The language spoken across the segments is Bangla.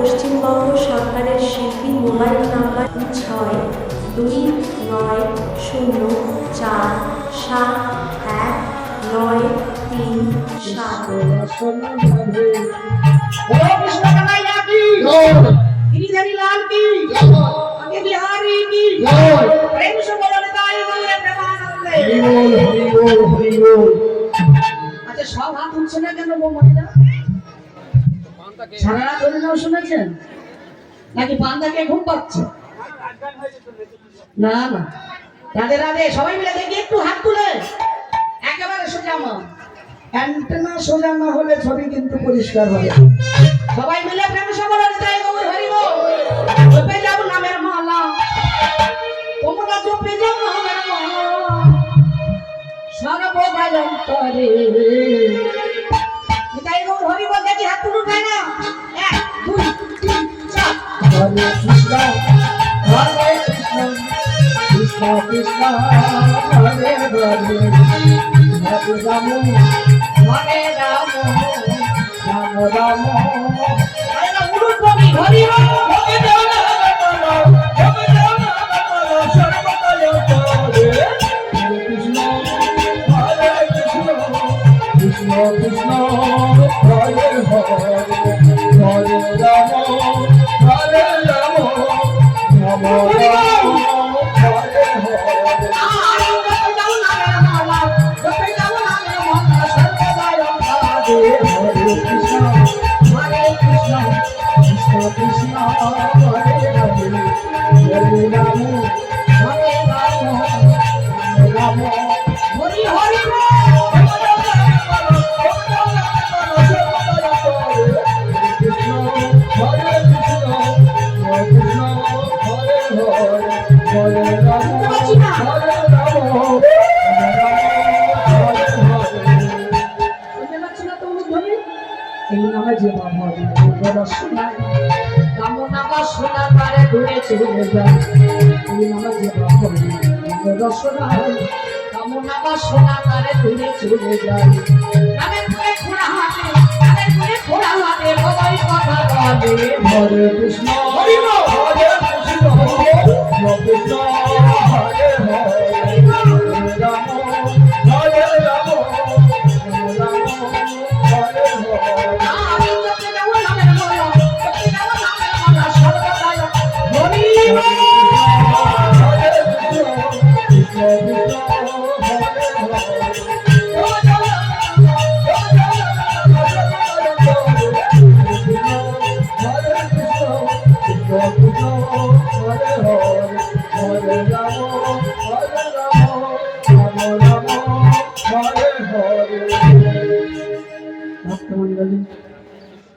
পশ্চিমবঙ্গ সরকারের শিল্পী মোবাইল নাম্বার 6 আচ্ছা সব হাত উঠছে না কেন বৌমাইরা? সারা রাত ধরে নাও শুনেছেন নাকি পান্তাকে ঘুম পাচ্ছে? না না, রাধে রাধে। সবাই মিলে দেখি একটু হাত তুলে একেবারে সোজা মা। অ্যান্টেনা সোজা না হলে ছবি কিন্তু পরিষ্কার হবে। সবাই মিলে প্রেম সমারোহ জয় গৌর হরি বল। জপে যাব নামের মালা, তোমরা জপে যাও নামের মালা সর্বদাই অন্তরে। জয় গৌর হরি বল। দেখি হাত তুলে উঠায় না। 1 2 3 4। হরে কৃষ্ণ হরে কৃষ্ণ কৃষ্ণ কৃষ্ণ হরে হরে হরে রাম হরে রাম রাম রাম হরে রাম। উড়ুক কবি হরি বল। হরে রাম হরে রাম সর্বকাল অন্তরে। হরে কৃষ্ণ হরে কৃষ্ণ কৃষ্ণ কৃষ্ণ হরে হরে হরে রাম হরে রাম রাম রাম হরে হরে। হরে কৃষ্ণ হরে কৃষ্ণ কৃষ্ণ কৃষ্ণ হরে হরে হরে রাম হরে রাম রাম হরি হরি কৃষ্ণ হরে কৃষ্ণ কৃষ্ণ হরে হরে হরে রাম হরে রাম এই নামে যে বাবা শোনায় কামনা বাসনা তারে দূরে চলে যায়। এই নামে যে বাবা শোনায় কামনা বাসনা তারে দূরে চলে যায়। নামে করে খোড়া হাতে নামে করে খোড়া হাতে সবাই কথা বলে। হরে কৃষ্ণ হরি বল। হরে কৃষ্ণ কৃষ্ণ কৃষ্ণ হরে হরে হরে রাম হরে রাম রাম হরে হরে।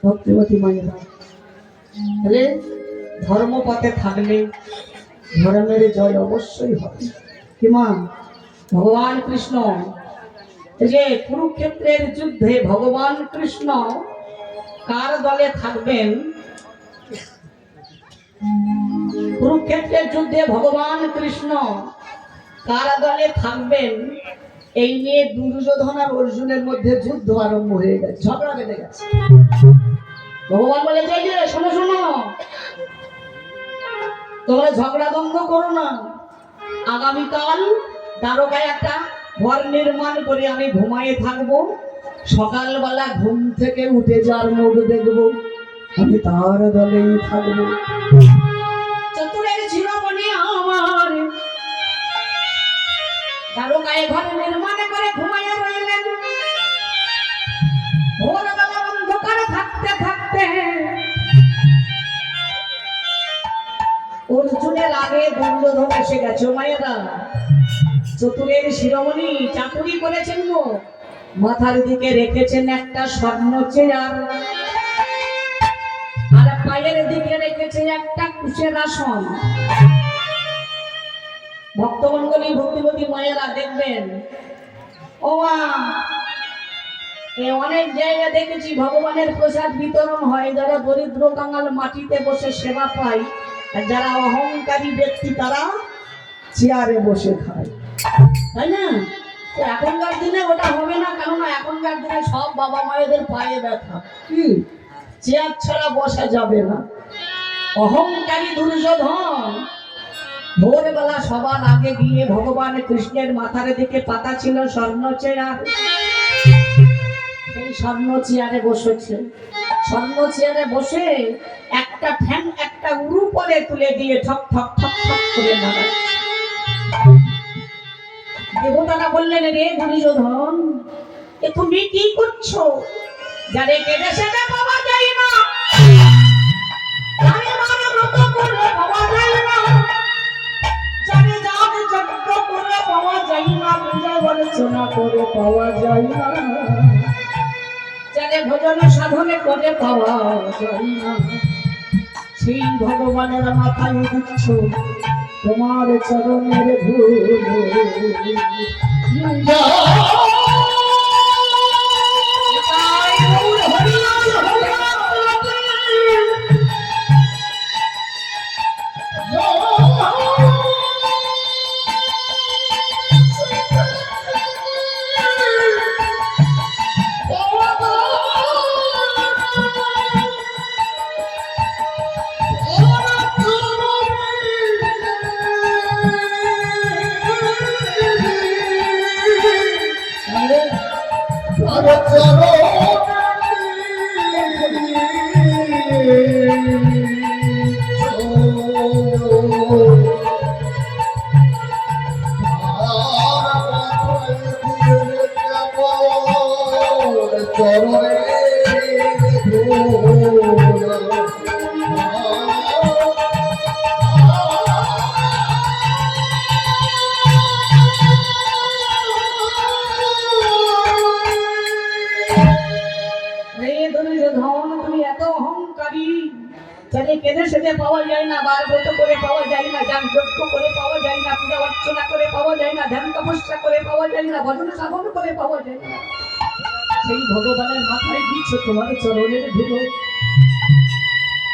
ভক্তিমতী মায়েরা, তাহলে ধর্মপথে থাকলে ধর্মের জয় অবশ্যই হবে। কি মা? ভগবান কৃষ্ণ এই যে কুরুক্ষেত্রের যুদ্ধে ভগবান কৃষ্ণ কার দলে থাকবেন? কুরুক্ষেত্রের যুদ্ধে ভগবান কৃষ্ণ কার দলে থাকবেন এই নিয়ে দুর্যোধন আর অর্জুনের মধ্যে যুদ্ধ আরম্ভ হয়ে গেছে, ঝগড়া বেঁধে গেছে। ভগবান বলে যে শোনো শোনো, তোমরা ঝগড়া বন্ধ করো না। আগামীকাল দ্বারকায় একটা ঘর নির্মাণ করে আমি ঘুমায়ে থাকবো। সকালবেলা ঘুম থেকে উঠে যার মুখ দেখবো আমি তার দলেই থাকবো। চতুরের শিরোমণি আমার দ্বারকায় ঘর নির্মাণ করে ঘুমাইয়া রইলেন। ভোরবেলা অন্ধকার থাকতে থাকতে অর্জুনের আগে দুর্যোধন এসে গেছে। মায়েরা, চতুরের শিরোমণি চাকুরি করেছেন গো, মাথার দিকে রেখেছেন একটা স্বর্ণ চেয়ার আর পায়ের দিকে রেখেছে একটা কুশের আসন। ভক্তমণ্ডলী ভক্তিমতী মায়েরা দেখবেন, ও মা, অনেক জায়গা দেখেছি ভগবানের প্রসাদ বিতরণ হয়, যারা দরিদ্র কাঙাল মাটিতে বসে সেবা পায়, আর যারা অহংকারী ব্যক্তি তারা চেয়ারে বসে খায়, তাই না? এখনকার দিনে ওটা হবে না, কেননা এখনকার দিনে সব বাবা মায়েদের পায়ে ব্যথা। কি চেয়ার ছাড়া বসা যাবে না। অহংকারী দুর্যোধন ভোরবেলা সবার আগে গিয়ে ভগবান কৃষ্ণের মাথার দিকে পাতা ছিল স্বর্ণ চেয়ার, সেই স্বর্ণ চেয়ারে বসেছে। স্বর্ণ চেয়ারে বসে একটা ফ্যান একটা উরু পরে তুলে দিয়ে ঠক ঠক ঠক ঠক করে নাড়াচ্ছে। দেবতারা বললেন, রে দুর্যোধন, এ তুমি কি করছো? যারে কেটে সেটা পাওয়া যায় না, যারে মানে ব্রত করে পাওয়া যায় না, যারে যাগ যজ্ঞ করে পাওয়া যায় না, পূজা অর্চনা করে পাওয়া যায় না, যারে ভজন সাধনে করে পাওয়া যায় না, সেই ভগবানের মাথায় দিচ্ছ তোমার চরণের ধুলো। কেঁদে সেদে পাওয়া যায় না, বার ব্রত করে পাওয়া যায় না, যাগ যজ্ঞ করে পাওয়া যায় না, পূজা অর্চনা করে পাওয়া যায় না, ধ্যান তপস্যা করে পাওয়া যায় না, ভজন সাধন করে পাওয়া যায় না, সেই ভগবানের মাথায় দিচ্ছ তোমার চরণের ধুলো।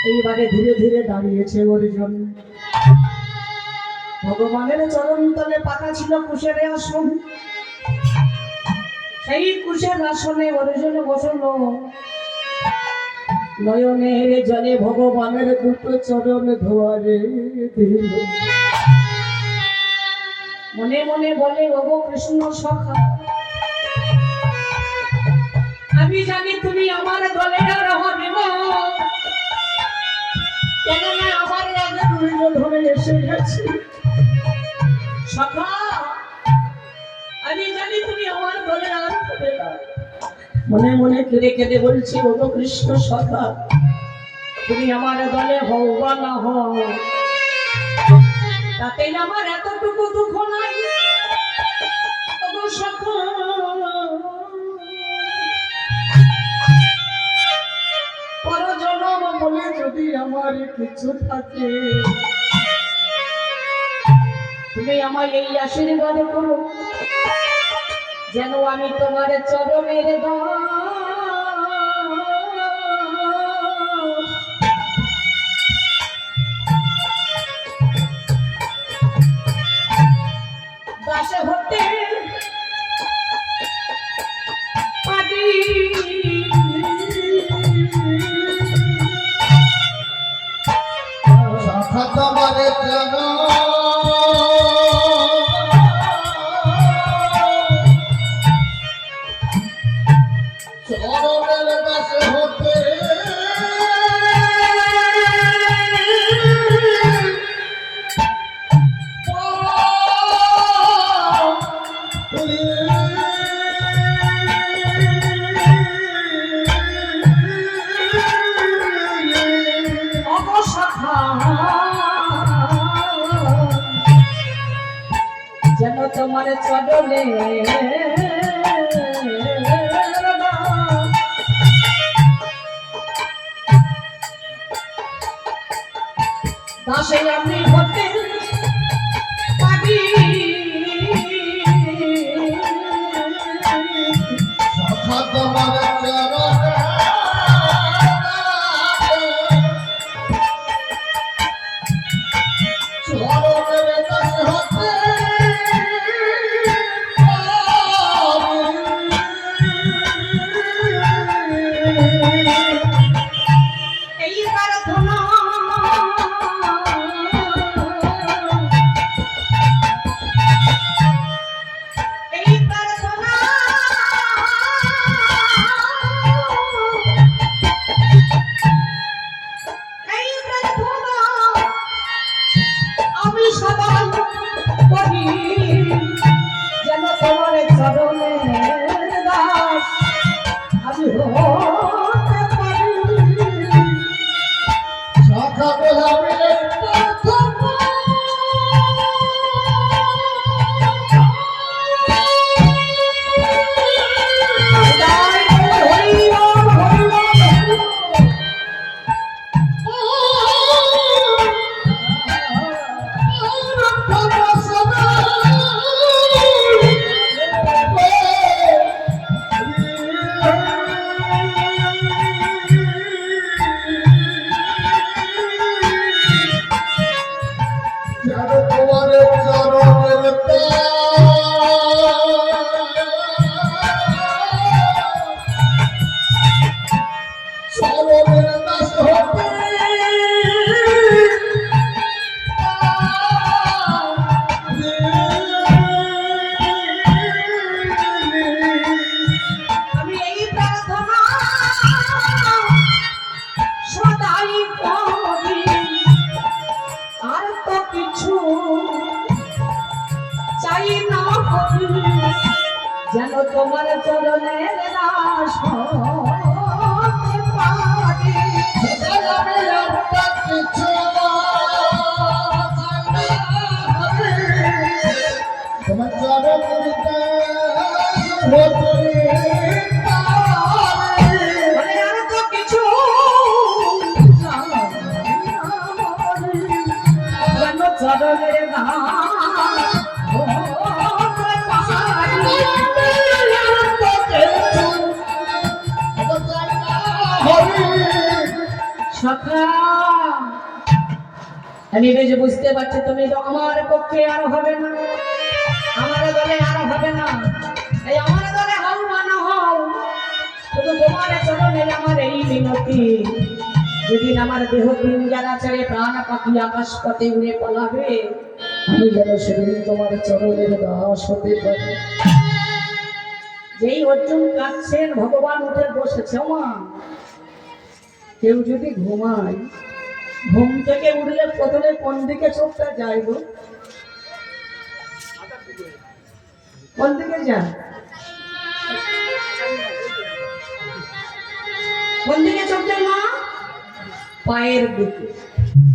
এইবারে ধীরে ধীরে দাঁড়িয়েছে অর্জুন। ভগবানের চরণ তলে পাতা ছিল কুশের আসন, সেই কুশের আসনে অর্জুন বসলো। নয়নের জলে ভগবানের দুটো চরণ ধোয়ারে দিল। মনে মনে বলে, ওগো কৃষ্ণ সখা, আমি জানি তুমি আমার দলে আর হবে না, কেননা আমার আগে দুর্যোধন এসে গেছে। সখা, আমি জানি তুমি আমার দলে আর হবে না। মনে মনে কেঁদে কেঁদে বলছি, ওগো কৃষ্ণ সখা, তুমি আমার দলে হও বা না হও, তাতে আমার এতটুকু দুঃখ নাই। ওগো সখা, পরজনম বলে যদি আমার কিছু থাকে, তুমি আমায় এই আশীর্বাদ করো, যেন আমি তোমার চরণের দাসে হতে পারি। তোমার জন্য চরণের কাছে হতে যেন তোমার চরণে দাসে আমি হতে পারি। সখা তোমার চরণে চরণের কাছে হতে করি যেন তোমার চরণে দাস আমি হতে পারি। শাখা গোলাপের আমি এই প্রার্থনা সদাই করি আর তো কিছু চাই না করি যেন তোমার চরণের দাস হতে পারি। তোমার চরণের দাস হতে পারি। মানে আর তো কিছু চাই না করি যেন চরণের দাস হতে পারি। সখা আমি বেশ বুঝতে পারছি তুমি তো আমার পক্ষে আর হবে না, আমার দলে আর হবে না। এই আমার দলে হও বা না হও, শুধু তোমার চরণে আমার এই মিনতি। যেদিন আমার দেহ দিন যারা ছেড়ে প্রাণ পাখি আকাশ পথে উড়ে পালাবে, আমি যেন সেদিন তোমার চরণের দাস হতে পারি। যেই অর্জুন কাঁদছেন ভগবান উঠে বসেছে। মা কেউ যদি ঘুমায়, ঘুম থেকে উঠলে প্রথমে কোন দিকে চোখটা যায় গো? কোন দিকে যায়? কোন দিকে চোখ যায় মা? পায়ের দিকে।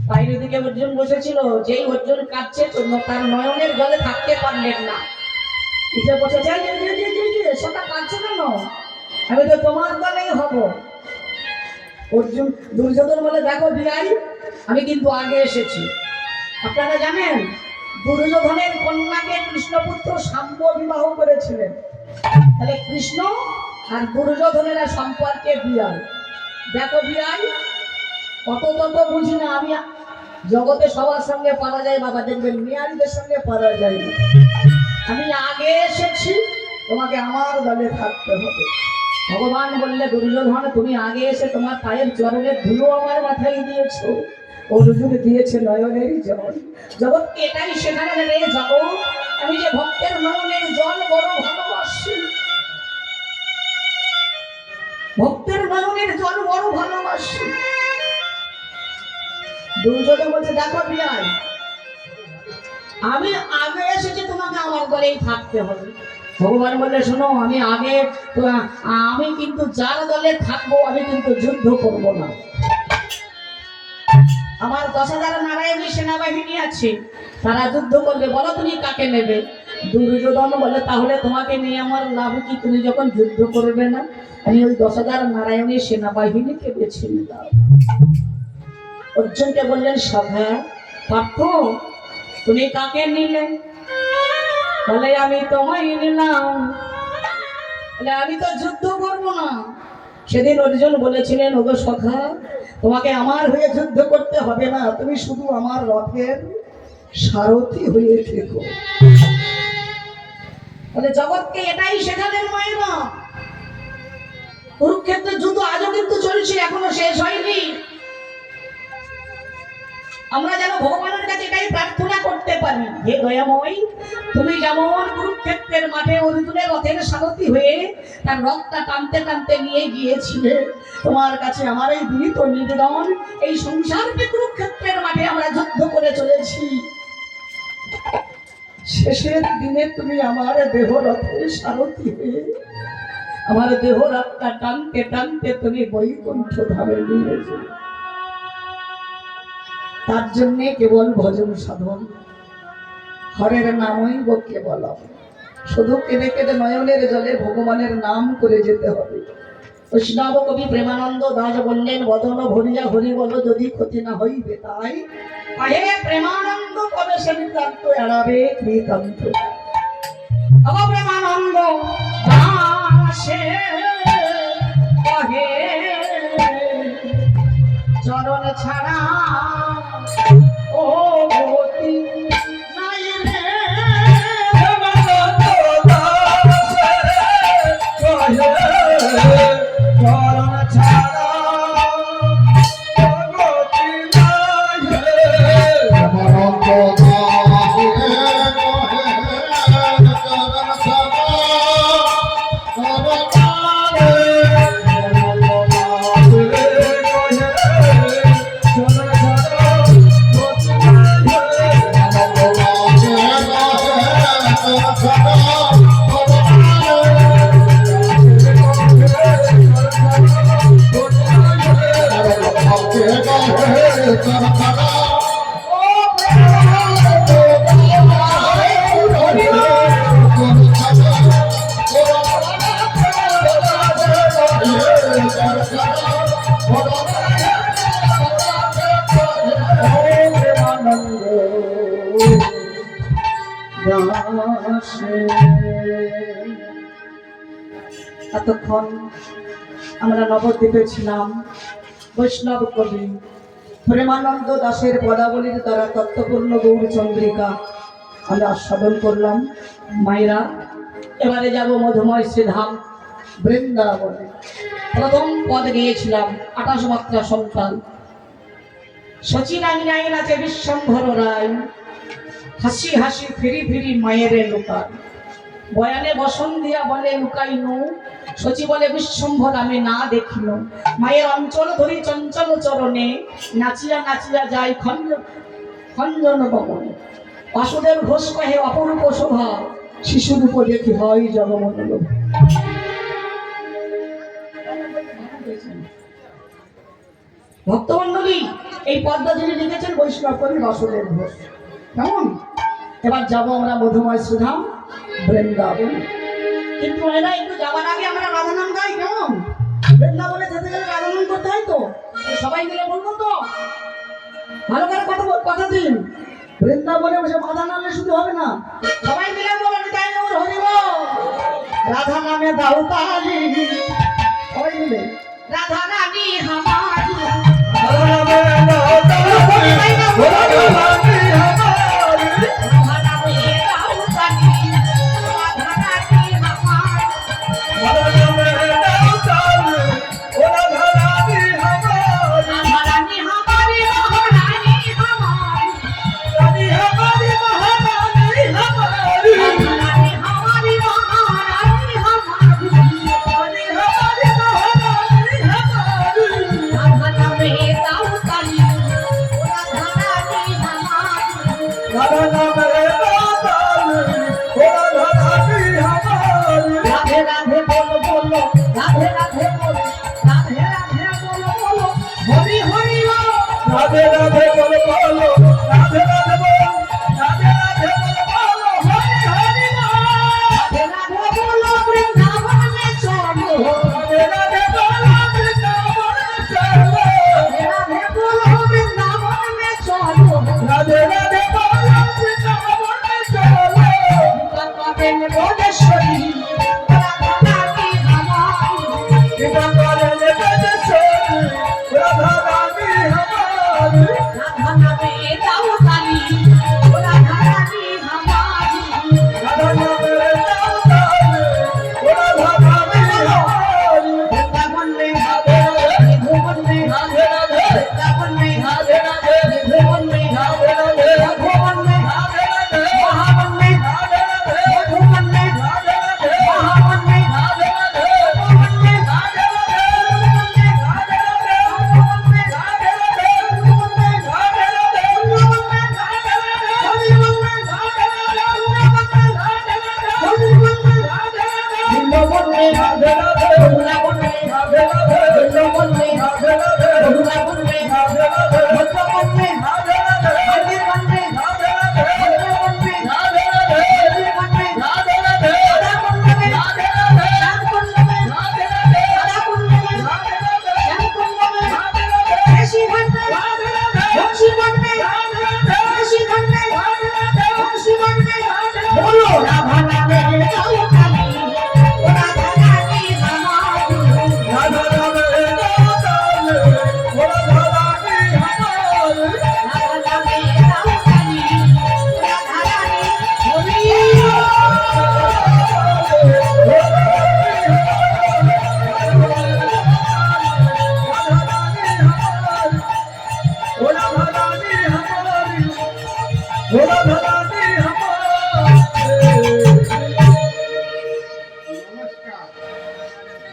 পায়ের দিকে অর্জুন বসেছিল। যেই অর্জুন কাঁদছে তার নয়নের জলে থাকতে পারলেন না, উঠে বসেছে। সেটা কাঁদছে কেন? আমি তো তোমার দলেই হব। অর্জুন দুর্যোধন বলে, দেখো বিরাই, আমি কিন্তু আগে এসেছি। আপনারা জানেন দুর্যোধনের কন্যাকে কৃষ্ণপুত্র শাম্ব বিবাহ করেছিলেন। তাহলে কৃষ্ণ আর দুর্যোধনেরা সম্পর্কে বিয়াই। দেখো বিয়াই, কত তত বুঝি না আমি, জগতে সবার সঙ্গে পারা যায় বাবা, দেখবেন মেয়ারিদের সঙ্গে পারা যায় না। আমি আগে এসেছি, তোমাকে আমার দলে থাকতে হবে। ভগবান বললে, দুর্যোধন তুমি আগে এসে তোমার পায়ের চরণের ধুলো আমার মাথায় দিয়েছো। অর্জুন দিয়েছে নয়নের জল। জগৎ এটাই শেখানো রে জগৎ, আমি যে ভক্তের নয়নের জল বড় ভালোবাসি। ভক্তের নয়নের জল বড় ভালোবাসি। দুর্যোধন বলছে, দেখো বিয়াই, আমি আগে এসেছি, তোমাকে আমার দলেই থাকতে হবে। ভগবান বললে, শোনো, আমি কিন্তু যার দলে থাকবো আমি কিন্তু যুদ্ধ করব না। আমার 10,000 নারায়ণী সেনাবাহিনী আছে, তারা যুদ্ধ করবে। বলো তুমি কাকে নেবে? দুর্যোধন বলে, তাহলে তোমাকে নিয়ে আমার লাভ কি? তুমি যখন যুদ্ধ করবে না, আমি ওই 10,000 নারায়ণী সেনাবাহিনীকে বেছে নিলাম। অর্জুনকে বললেন, সভা পার্থ তুমি কাকে নিলে? বলে, আমি তোমায় নিলাম। বলে, আমি তো যুদ্ধ করবো না। সেদিন অর্জুন বলেছিলেন, ওগো সখা, তোমাকে আমার হয়ে যুদ্ধ করতে হবে না, তুমি শুধু আমার রথের সারথি হয়ে থেকো। বলে, জগৎকে এটাই শেখালেন মায়েরা। কুরুক্ষেত্রের যুদ্ধ আজও কিন্তু চলছে, এখনো শেষ হয়নি। আমরা যেন ভগবানের কাছে এটাই প্রার্থনা করতে পারি, হে দয়াময়, তুমি যেমন কুরুক্ষেত্রের মাঠে অর্জুনের রথের সারথি হয়ে তার রথটা টানতে টানতে নিয়ে গিয়েছিলে, তোমার কাছে আমার এই বিনীত নিবেদন, এই সংসারকে কুরুক্ষেত্রের মাঠে আমরা যুদ্ধ করে চলেছি, শেষের দিনে তুমি আমার দেহ রথের সারথি হয়ে আমার দেহ রথটা টানতে টানতে তুমি বৈকুণ্ঠ ধামে নিয়েছো। তার জন্যে কেবল ভজন সাধন, হরের নামই কেবল, শুধু কেঁদে কেঁদে নয়নের জলে ভগবানের নাম করে যেতে হবে। বৈষ্ণব কবি প্রেমানন্দ দাস বললেন, বদন ভরিয়া হরি বল যদি ক্ষতি না হইবে তাই, হে প্রেমানন্দ কবে সে নিতান্ত এড়াবে কৃতান্ত। প্রেমানন্দ দাসে কহে চরণ ছাড়া ও গতি নাই রে। চরণ ছাড়া এতক্ষণ আমরা নবদ্বীপে ছিলাম। বৈষ্ণব কবি প্রেমানন্দ দাসের পদাবলীর দ্বারা তত্ত্বপূর্ণ গৌর চন্দ্রিকা আমরা আস্বাদন করলাম। মায়েরা, এবারে যাব মধুময় শ্রীধাম বৃন্দাবনে। প্রথম পদ গিয়েছিলাম 28 মাত্রা সন্তান সচিনাই নাই নাচে বিশ্বম্ভর রায়, হাসি হাসি ফিরি ফিরি মায়েরে লুকান। বয়ানে বসন দিয়া বলে লুকাই নু, সচি বলে বিশ্বম্ভর আমি না দেখিল। মায়ের অঞ্চল ধরি চঞ্চল চরণে, নাচিয়া নাচিয়া যাই খঞ্জন গমনে। বাসুদেব ঘোষ কহে অপরূপ শোভা, শিশুরূপ দেখি হয় জগমনোলোভ। ভক্তমন্ডলী, এই পদ্মা যিনি লিখেছেন বৈষ্ণব কবি বাসুদেব ঘোষ। কেমন? এবার যাবো আমরা মধুময় সুধাম বৃন্দাবন। কিন্তু এরা একটু যাওয়ার আগে আমরা রাধানাম গাই। কেমন? বৃন্দাবনে যেতে গেলে রাধানাম করতে হয় তো, সবাই মিলে বলবো তো, ভালো করে কথা দিন। বৃন্দাবনে বসে বাধা নামলে শুধু হবে না, সবাই মিলে বলেন তাই না হরিব রাধা নামে দাও তালি। সবাই মিলে রাধা রানী হামারি, রাধা নামে দাও তালি, রাধা রানী হামারি, রাধা নামে দাও তালি, রাধা রানী হামারি, রাধা নামে দাও তালি, রাধা রানী হামারি, রাধা রানী হামারি, মহারানী হামারি, রানী হামারি, মহারানী হামারি, রানী হামারি, মহারানী হামারি, রানী হামারি, মহারানী হামারি, রাধা নামে দাও তালি, রাধা রানী হামারি, রাধা নামে দাও তালি, রাধা রানী হামারি। রাধে রাধে বলো বলো, রাধে রাধে বলো, রাধে রাধে বলো বলো, হরি হরি বলো, রাধে রাধে বলো বলো, রাধে রাধে বলো, রাধে রাধে বলো বলো, হরি হরি বলো, রাধে রাধে বলো বৃন্দাবন মে চলো, রাধে রাধে বলো বৃন্দাবন মে চলো, রাধে রাধে বলো বৃন্দাবন মে চলো, রাধে রাধে বলো বৃন্দাবন মে চলো। করেন বোধেশ্বরী রাধা রানী হামারি, কৃপা করেন বোধেশ্বরী রাধা রানী হামারি, রাধা নামে দাও তালি, রাধা রানী হামারি, রাধা নামে দাও তালি, রাধা রানী হামারি। বৃন্দাবন মে রাধে রাধে, ভুবন মে রাধে রাধে, বৃন্দাবন মে রাধে রাধে, ভুবন মে রাধে রাধে, ভুবন মে রাধে রাধে, মহাবন মে রাধে রাধে, ভুবন মে বললে বললে বহুলা বললে ভদ্র বললে হাজির বললে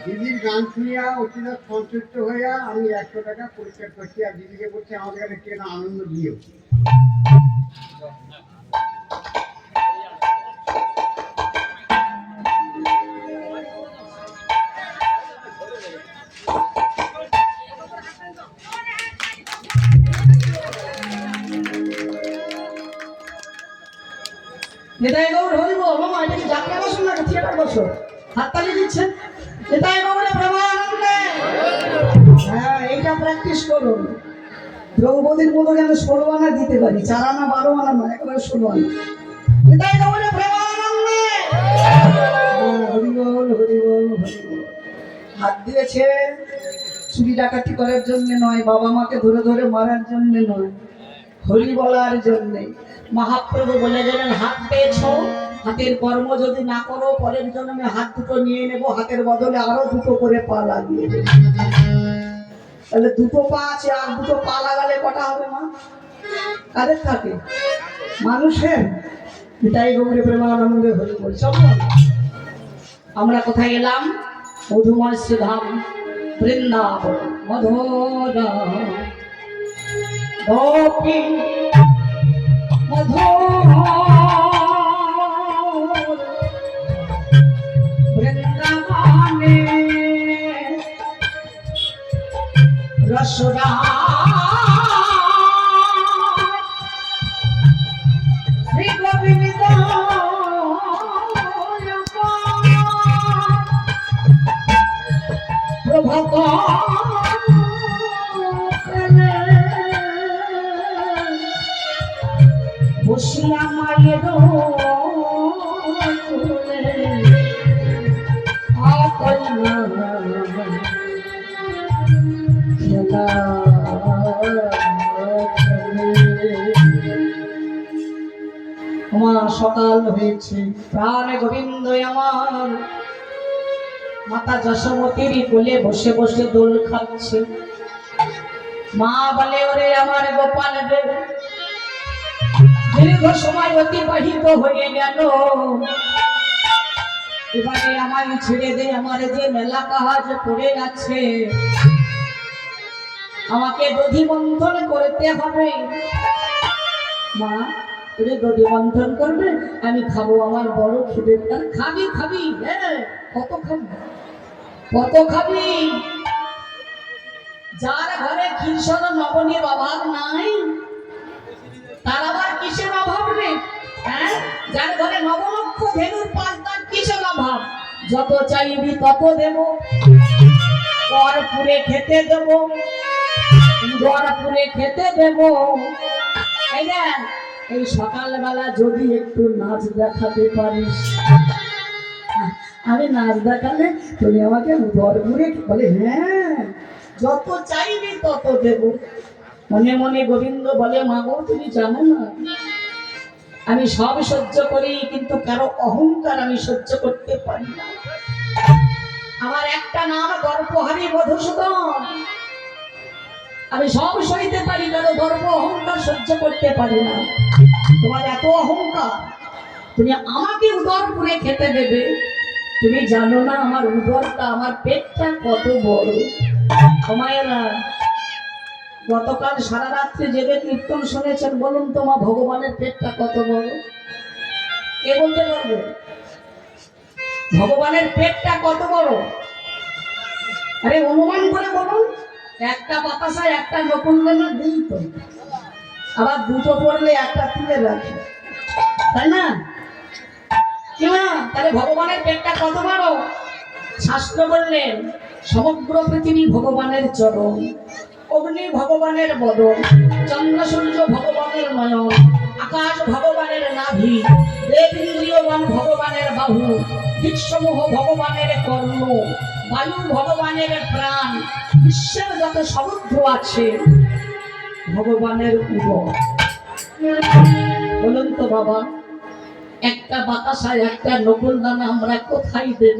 দিদির গান শুনিয়া অতিটা সন্তুষ্ট হইয়া আমি 100 টাকা পরিষ্কার করছি আর দিদিকে বলছি আমাদের কাছে কেন আনন্দ দিও। নেতাই গৌর হরিব মামা এটা কি যাত্রা বসো না থিয়েটার বসো হাততালি দিচ্ছেন নেতাই গৌরে প্রেমানন্দে হ্যাঁ এইটা প্র্যাকটিস করুন দ্রৌপদীর মতো যেন 16 আনা দিতে পারি 4 আনা 12 আনা নয় একেবারে 16 আনা নেতাই গৌরে প্রেমানন্দে হরিবল হরিবল হরিবল হাত দিয়েছে চুরি ডাকাতি করার জন্য নয় বাবা মাকে ধরে ধরে মারার জন্য নয় হরি বলার জন্যে মহাপ্রভু বলে গেলেন হাত পেয়েছ হাতের কর্ম যদি না করো পরের জন্মে হাত দুটো নিয়ে নেব হাতের বদলে আরো দুটো করে পা লাগিয়ে দেব তাহলে দুটো পা আছে আর দুটো পা লাগালে কটা হবে মা কাদের থাকে মানুষের তাই গৌরে প্রেমানন্দে হরি বল চলো আমরা কোথায় গেলাম মধুময় শ্রীধাম বৃন্দাবন মধুরা গোপী মধুর বৃন্দাবনে রসরা শ্রী গোবিন্দ প্রভক বসিয়া মায়ের খেলা আমার সকাল হয়েছে প্রাণ গোবিন্দ আমার মাতা যশোমতীর কোলে বসে বসে দোল খাচ্ছে মা বলে ওরে আমার গোপাল রে দীর্ঘ সময় অতিবাহিত হয়ে গেল এবারে আমায় ছেড়ে দে আমার যে মেলা কাজ পড়ে আছে আমাকে দধি মন্থন করতে হবে মা তুই দধি মন্থন করবে আমি খাবো আমার বড় খিদে খাবি খাবি হ্যাঁ কত খাবি কত খাবি যার ঘরে কৃষ্ণ নবনীর অভাব নাই তার আবার কিসের অভাব রে হ্যাঁ যার ঘরে নবলক্ষ ধেনুর পাঁচ তার কিসের অভাব যত চাইবি তত দেব কর পুরে খেতে দেব গর পুরে খেতে দেব এই না এই সকালবেলা যদি একটু নাচ দেখাতে পারিস আমি নাচ দেখালে তুমি আমাকে গর পুরে বলে হ্যাঁ যত চাইবি তত দেব মনে মনে গোবিন্দ বলে মা গো তুমি জানো না আমি সব সহ্য করি কিন্তু কারো অহংকার আমি সহ্য করতে পারি না আমার একটা নাম গর্বহারী মধুসূদন আমি সব সইতে পারি কারো গর্ব অহংকার সহ্য করতে পারি না তোমার এত অহংকার তুমি আমাকে উদর করে খেতে দেবে তুমি জানো না আমার উদরটা আমার পেটটা কত বড় সময়েরা গতকাল সারা রাত্রি জেগে কীর্তন শুনেছেন বলুন তোমার ভগবানের পেটটা কত বড় কে বলতে পারবে ভগবানের পেটটা কত বড় আরে অনুমান করে বলুন, একটা বাতাসায় একটা নকুলদানা দিই তো, আবার দুটো পড়লে একটা তুলে রাখে, তাই না? কি না? তাহলে ভগবানের পেটটা কত বড়? শাস্ত্র বললেন সমগ্র পৃথিবী ভগবানের চরণ, অগ্নি ভগবানের বদন, চন্দ্র সূর্য ভগবানের নয়ন, আকাশ ভগবানের নাভি, দেবেন্দ্রিয়গণ ভগবানের বাহু, দিকসমূহ ভগবানের কর্ণ, বায়ু ভগবানের প্রাণ, বিশ্বের যত সমুদ্র আছে ভগবানের উদর। বলুন তো বাবা, একটা বাতাসায় একটা নকুলদানা আমরা কোথায় দেব?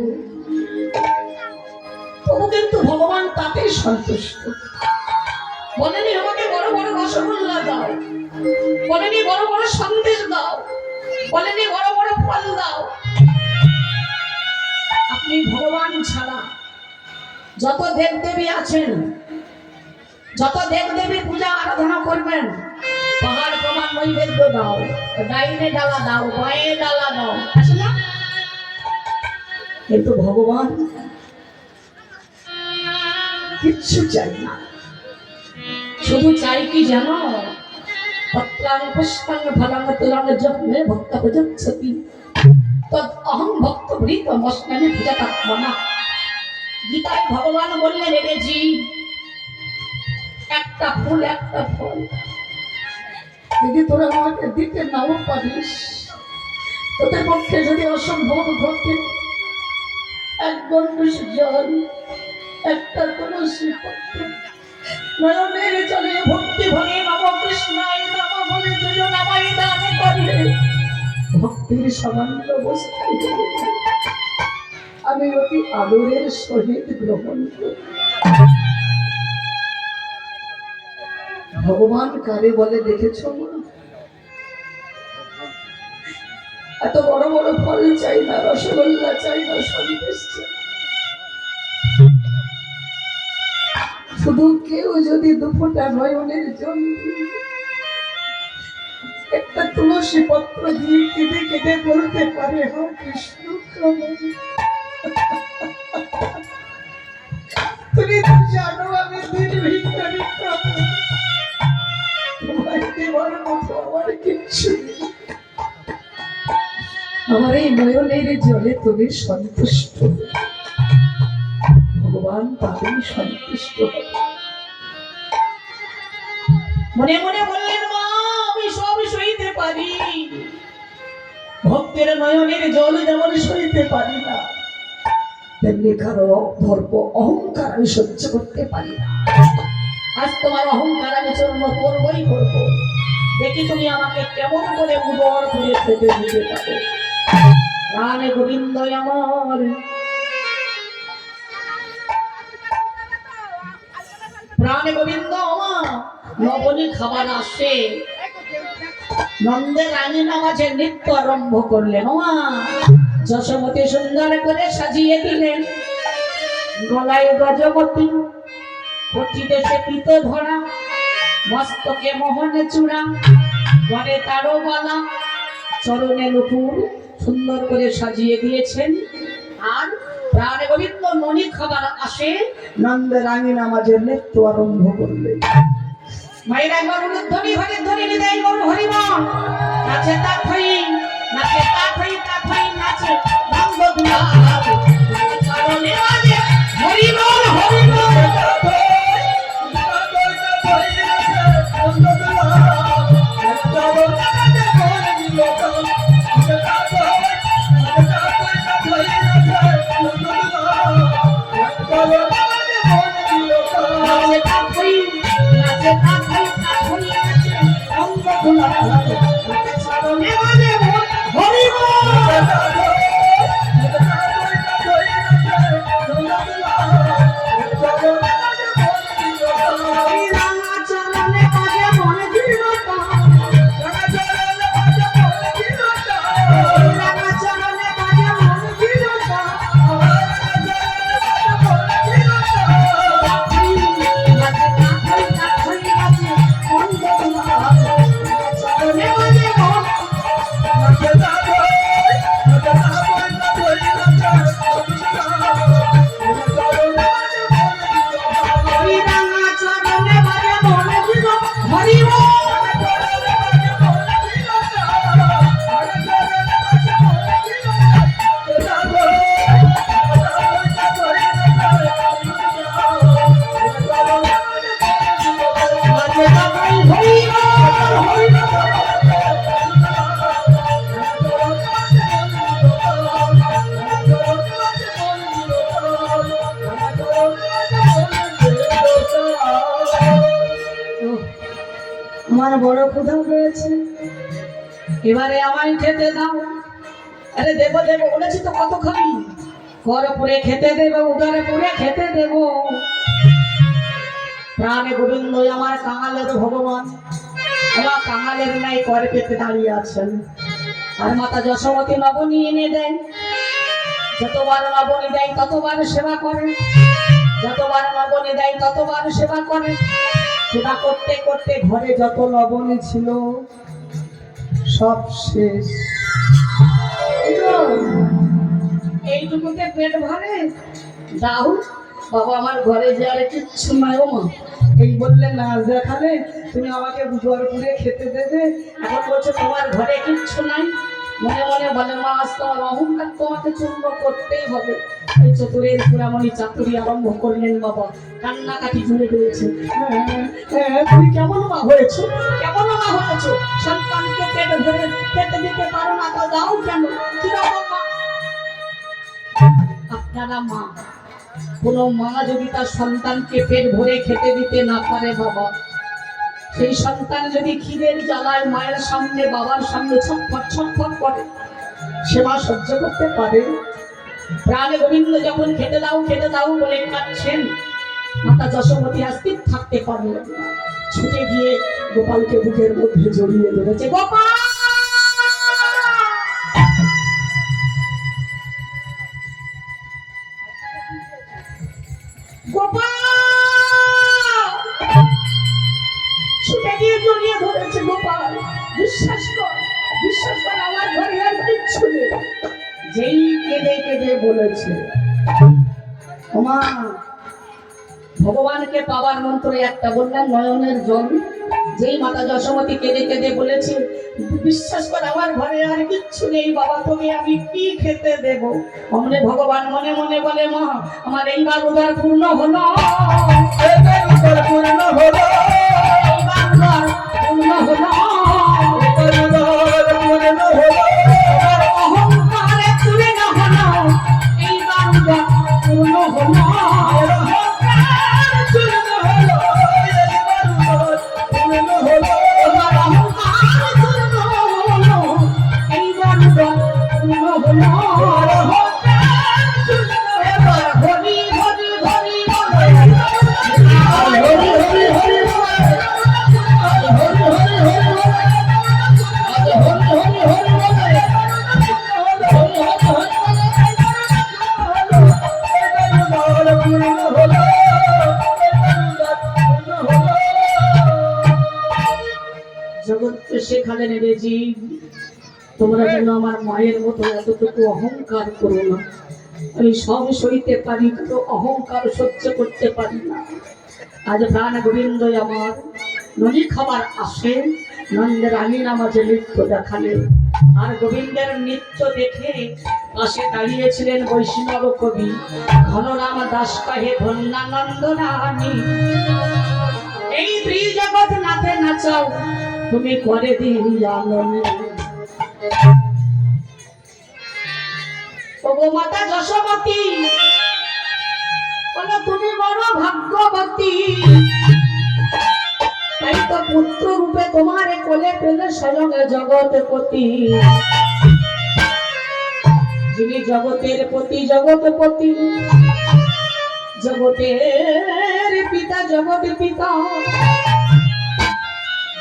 তবু কিন্তু ভগবান তাতেই সন্তুষ্ট। বলেনি আমাকে বড় বড় রসগোল্লা দাও, বলেনি বড় বড় সন্দেশ দাও, বলেনি বড় বড় ফল দাও। আপনি ভগবান ছাড়া যত দেবদেবী আছেন, যত দেবদেবী পূজা আরাধনা করবেন, পাহাড় প্রমাণ নৈবেদ্য দাও, ডাইনে ডালা দাও, বাঁয়ে ডালা দাও, আছে না? কিন্তু ভগবান কিচ্ছু চাই না, শুধু চাই কি জানো? পত্রাং পুষ্পাং ফলাং তুলাং যজ্ঞে ভক্ত ভজচ্ছতি তদ অহং ভক্ত ভৃতম অস্মি ভুজাত্মনা। গীতায় ভগবান বললেন, রে জীব, একটা ফুল একটা ফল যদি তোরা আমাকে দিতে নাও পারিস, তোদের পক্ষে যদি অসম্ভব ঘটে, এক গণ্ডূষ জল, একটা তুলসী পত্র, নয়নের জলে ভক্তি ভরে নম কৃষ্ণায় নম বলে তুই নামাই দান করে ভক্তির সামান্য বস্তু আমি অতি আদরের সহিত গ্রহণ করি। ভগবান কারে বলে দেখেছ? এত বড় বড় ফল চাই না, রসগোল্লা চাই না, সন্দেশ চাই, শুধু কেউ যদি দুফোঁটা নয়নের জল একটা তুলসী পত্র দিয়ে কেটে কেটে বলতে পারে, হ্যাঁ কৃষ্ণ তুমি তো জানো আমি দিন ভিখারি খাবো, তোমায় দেওয়ার মতো আমার কিচ্ছু নেই, আমার এই নয়নের জলে তুমি সন্তুষ্ট। ভগবান তাদের সন্তুষ্ট হবে। মনে মনে বললেন, মা আমি সব সইতে পারি, ভক্তের নয়নের জল যেমন সইতে পারি না, তেমনি কারো ধর্ম অহংকার আমি সহ্য করতে পারি না। আজ তোমার অহংকার আমি চূর্ণ করবই করব, দেখি তুমি আমাকে কেমন করে উদর করে খেতে দিতে পারো। প্রাণে গোবিন্দ আমার, প্রাণে গোবিন্দ আমার নবনী খাবার আসে, নন্দের রানীর নামাজে নৃত্য আরম্ভ করলেন। ওমা যশোমতী সুন্দর করে সাজিয়ে দিলেন, গলায় গজমতি, পচিতে সে পিত ধরা, মস্তকে মোহনে চূড়া, ঘরে তারও গলা, চরণে নুপুর সুন্দর করে সাজিয়ে দিয়েছেন। আর প্রাণে গোবিন্দ ননী খাবার আসে, নন্দের রানী নামাজের নৃত্য আরম্ভ করলেন। মায়ের একবার উলুধ্বনি হরি ধ্বনি হৃদয় গৌর হরিবল, নাচে তাক হই, নাচে তাক হই, তাক হই নাচে নন্দ দুলাল, চরণে বাজে হরিবল হরিবল। হরিবল আমার বড় ক্ষুধা পেয়েছে, এবারে আমায় খেতে দাও। আরে দেবো দেবো বলেছি তো, কত খাবি? কর পুরে খেতে দেবো, উদরে পুরে খেতে দেবো। প্রাণে গোবিন্দ আমার কাঙালের ভগবান, আমার কাঙালের নাই কর পেতে দাঁড়িয়ে আছেন। আর মাতা যশোমতী নবনী এনে দেন, যতবার নবনী দেয় ততবার সেবা করে, যতবার নবনী দেয় ততবার সেবা করে। সেবা করতে করতে ঘরে যত লবণী ছিল সব শেষ। এইটুকুতে পেট ভরে দাও বাবা, আমার ঘরে যে আর কিচ্ছু নাই। ও মা, এই বললে নাচ দেখালে তুমি আমাকে জোর করে খেতে দেবে, এখন বলছো তোমার ঘরে কিচ্ছু নাই। মনে মনে বলে মা, আজ তোমার অহংকার তোমাকে চূর্ণ করতেই হবে। এই চতুরের পুরামণি চাতুরি আরম্ভ করলেন বাবা, কান্নাকাটি জুড়ে দিয়েছে। তুমি কেমন মা হয়েছো, কেমন মা হয়েছো? সন্তানকে পেট ধরে খেতে দিতে পারো না, তো দাও কেন? কিরকম মা আপনারা? মা, কোনো মা যদি তার সন্তানকে পেট ভরে খেতে দিতে না পারে বাবা, সেই সন্তান যদি খিদের জ্বালায় মায়ের সামনে বাবার সামনে ছটফট ছটফট করে, সে মা সহ্য করতে পারে? প্রাণে গোবিন্দ যখন খেতে দাও বলে কাঁদছেন, মাতা যশোমতী স্থির থাকতে পারলেন না, ছুটে গিয়ে গোপালকে বুকের মধ্যে জড়িয়ে ধরেছে। গোপাল, গোপাল, ছুটে গিয়ে জড়িয়ে ধরেছে। গোপাল, বিশ্বাস কর, বিশ্বাস কর, আমার ঘরে আর কিচ্ছু নেই। যেই কেঁদে কেঁদে বলেছে, ওমা, ভগবানকে পাবার মন্ত্র একটা বললাম, নয়নের জল। যেই মাতা যশোমতী কেঁদে কেঁদে বলেছে, বিশ্বাস কর আমার ঘরে আর কিচ্ছু নেই বাবা, তোকে আমি কি খেতে দেব? অমনে ভগবান মনে মনে বলে, মা, আমার এইবার উদার পূর্ণ হলো, এইবার উদার পূর্ণ হলো, এইবার উদার পূর্ণ হলো, এইবার উদার পূর্ণ হলো, এবার অহংকারে চুরে না হলো, এইবার উদার পূর্ণ হলো, সেখানে নেড়েছি। তোমরা যেন আমার মায়ের মতো এতটুকু অহংকার করো না। আমি সব সইতে পারি, কিন্তু অহংকার সহ্য করতে পারি না। আজ প্রাণ গোবিন্দ আমার ননি খাবার আসে, নন্দের আমি নামাজে নৃত্য দেখালে। আর গোবিন্দের নৃত্য দেখে পাশে দাঁড়িয়েছিলেন বৈষ্ণব কবি ঘনরাম দাস, কাহে ধন্যানন্দ রানী। এই ত্রিজগৎ নাথে নাচাও তুমি করে দিয়ানি। ওগো মাতা যশোমতী, বলো তুমি বড় ভাগ্যবতী, তাই তো পুত্র রূপে তোমার কোলে পেলে স্বয়ং জগৎপতি। যিনি জগতের পতি, জগৎপতি, জগতের পিতা, জগৎ পিতা,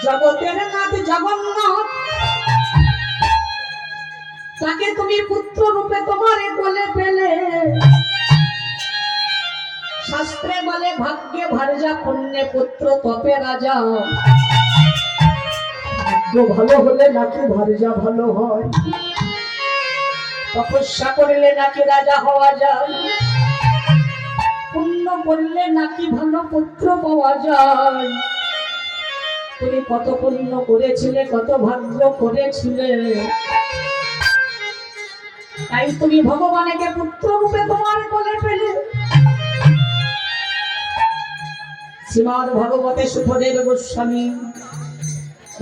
জগতের নাথ জগন্নাথ, তাকে তুমি পুত্র রূপে তোমার কোলে পেলে। শাস্ত্রে বলে ভাগ্যে ভার্যা, পুণ্যে পুত্র তপে রাজা। ভাগ্য ভালো হলে নাকি ভার্যা ভালো হয়, তপস্যা করলে নাকি রাজা হওয়া যায়, পুণ্য করলে নাকি ভালো পুত্র পাওয়া যায়। তুমি কত পুণ্য করেছিলে, কত ভাগ্য করেছিলে, তাই তুমি ভগবানকে পুত্র রূপে তোমার কোলে পেলে। শ্রীমদ্ ভাগবতে সুখদেব গোস্বামী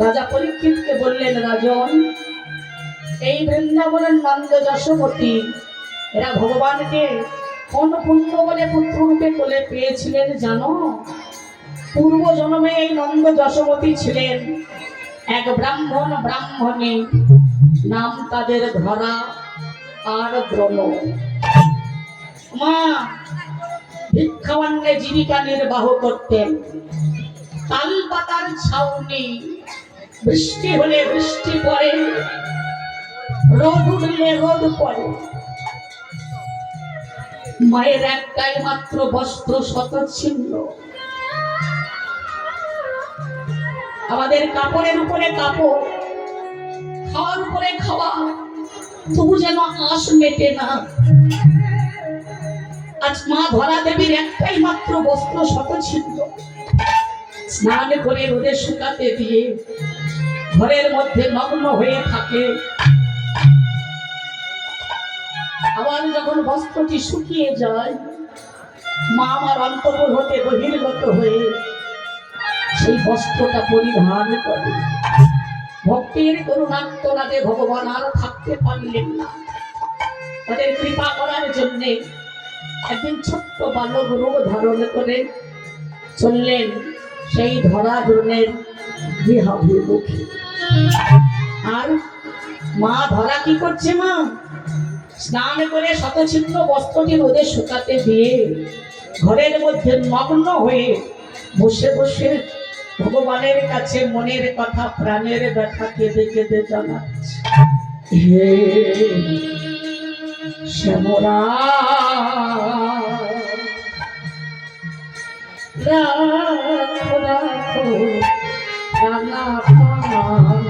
রাজা পরীক্ষিতকে বললেন, রাজন, এই বৃন্দাবনের নন্দ যশোমতী এরা ভগবানকে কোন পুণ্য বলে পুত্র রূপে কোলে পেয়েছিলেন জানো? পূর্ব জন্মে এই নন্দ যশোমতী ছিলেন এক ব্রাহ্মণী, নাম তাদের ধরা আর দ্রোণ। মা ভিক্ষাবন্যে জীবিকা নির্বাহ করতেন। তাল পাতার ছাউনি, বৃষ্টি হলে বৃষ্টি পড়ে, রোদ উঠলে রোদ পড়ে। মায়ের একটাই মাত্র বস্ত্র শতচ্ছিন্ন, আমাদের কাপড়ের উপরে কাপড়, খাওয়ার উপরে খাওয়া, তবু যেন আঁশ মেটে না। আজ মা ধরা দেবীর একটাই মাত্র বস্ত্র শতচ্ছিন্ন, স্নান করে রোদে শুকাতে দিয়ে ঘরের মধ্যে নগ্ন হয়ে থাকে। আবার যখন বস্ত্রটি শুকিয়ে যায়, মা আমার অন্তর্গত হতে বহির্গত হয়ে সেই বস্ত্রটা পরিধান করে। ভক্তির করুণার্তনাদে ভগবান আর থাকতে পারলেন না। তাদের কৃপা করার জন্যে একদিন ছোট্ট বালক রূপ ধারণ করে চললেন সেই ধরা দ্রোণের গৃহাভিমুখে। আর মা ধরা কি করছে? মা স্নান করে শতচ্ছিন্ন বস্ত্রটি রোদে শুকাতে দিয়ে ঘরের মধ্যে নগ্ন হয়ে বসে বসে ভগবানের কাছে মনের কথা, প্রাণের ব্যথা কেঁদে কেঁদে জানাচ্ছে। হে শ্যামরা, রাখো রাখো রাঙা পান,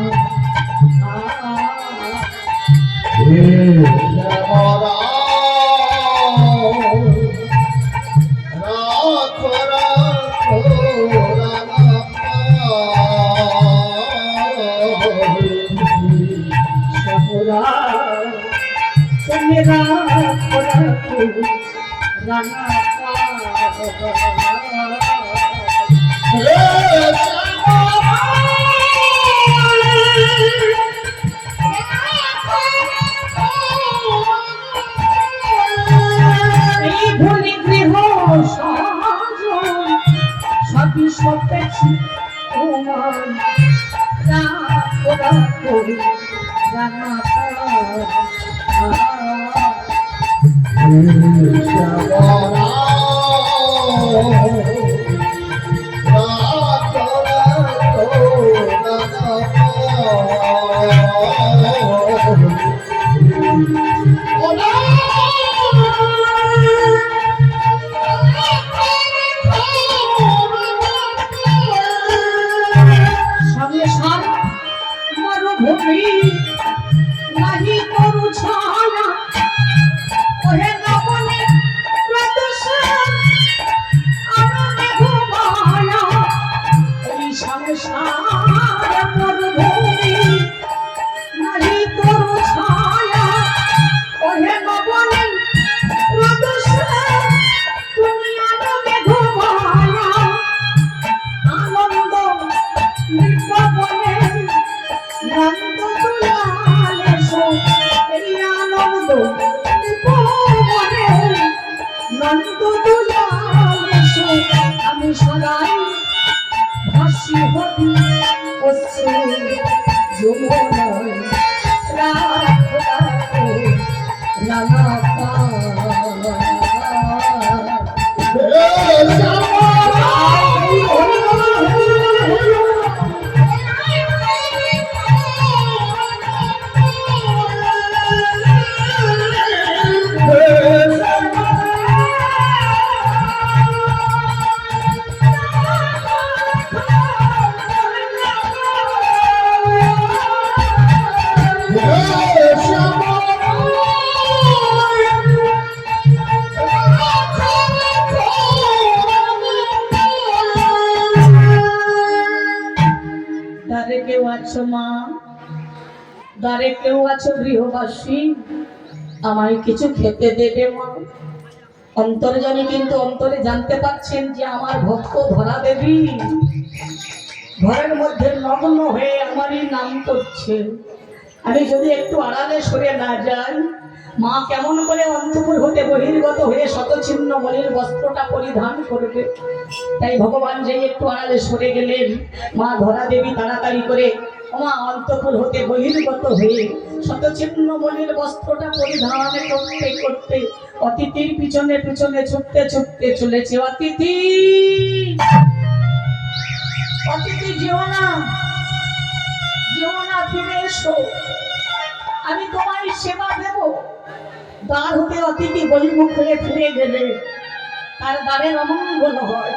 সবই সপেছি তোমার, রাখো রাখো রাঙা মরুভূমি নাহি করু ছায়া, ওহে নবনে প্রদর্শন আনন্দে ঘুমায়া। এই সংসার মরুভূমি নাহি করু ছায়া, ওহে নবনে প্রদর্শন তুমি আনন্দে ঘুমায়া। আনন্দ নির্বাপনে নন্দ দুলালে সো, এই আনন্দ নির্বাপনে নন্দ দুলালে সো। আমি সদাই ভাসি হবি অশ্রু যমুনায়, রাখো রাখো রাঙা দ্বারে কেউ আছো মা, দ্বারে কেউ আছো গৃহবাসী, আমায় কিছু খেতে দেবে মা। অন্তর্জামী কিন্তু অন্তরে জানতে পারছেন যে আমার ভক্ত ধরা দেবী ঘরের মধ্যে নগ্ন হয়ে আমারই নাম করছে। আমি যদি একটু আড়ালে সরে না যাই, মা কেমন করে অন্তপুর হতে বহির্গত হয়ে শতছিন্ন মলির বস্ত্রটা পরিধান করবে। তাই ভগবান যেই একটু আড়ালে সরে গেলেন, মা ধরা দেবী তাড়াতাড়ি করে মা অন্তপুর হতে বহির্গত হয়ে শতছিন্ন মলির বস্ত্রটা পরিধান করতে করতে অতিথির পিছনে পিছনে ছুটতে ছুটতে চলেছে। অতিথি, অতিথি যেও না, যেও না, ফিরে এসো, আমি তোমায় সেবা দেব। দ্বার হতে অতিথি বলিমুখ হয়ে ফিরে গেলে তার দ্বারের অমঙ্গল হয়,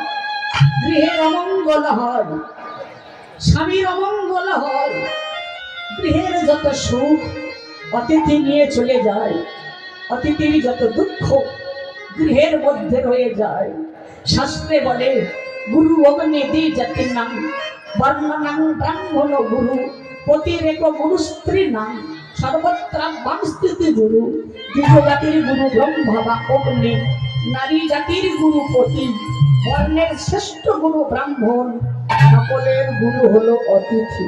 গৃহের অমঙ্গল হয়, স্বামীর অমঙ্গল হয়, গৃহের যত সুখ অতিথি নিয়ে চলে যায়, অতিথির যত দুঃখ গৃহের মধ্যে রয়ে যায়। শাস্ত্রে বলে গুরু অগ্নি দ্বিজাতির নাম বর্ণনাং ব্রাহ্মণ গুরু পতিরেক গুরু স্ত্রী নাম সর্বত্র বাংস্থিতি গুরু। দ্বিজ জাতির গুরু ব্রহ্মা বা অগ্নি, নারী জাতির গুরু পতি, বর্ণের শ্রেষ্ঠ গুরু ব্রাহ্মণ, সকলের গুরু হলো অতিথি।